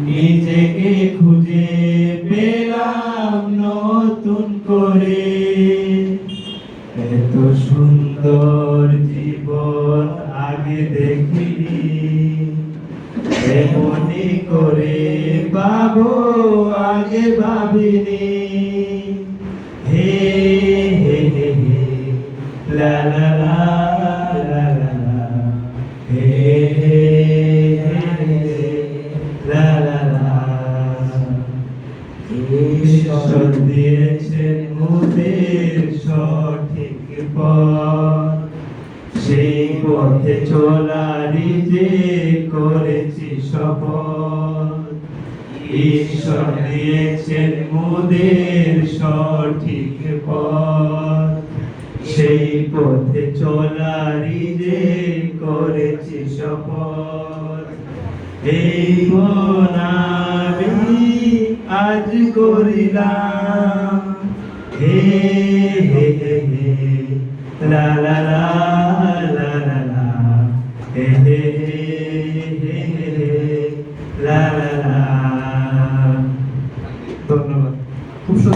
নিজেকে খুঁজে পেলাম নতুন করে, এত সুন্দর জীবন আগে দেখিনি, এমনি করে পাবো আগে ভাবিনি। হে হে হে হে লা লা লা লা লা লা, হে হে হে লা লা লা। ঈশ্বর দিয়েছেন মোদের সঠিক পথ, সেই পথে চলারই যে করেছি শপথ। ঈশ্বর দিয়েছেন মোদের সঠিক পথ, সেই পথে চলারই যে করেছি শপথ। এই মন আমি আজ করিলাম, হে হে হে হে লা লা লা লা লা লা, হে হে হে হে লা লা লা। ধন্যবাদ।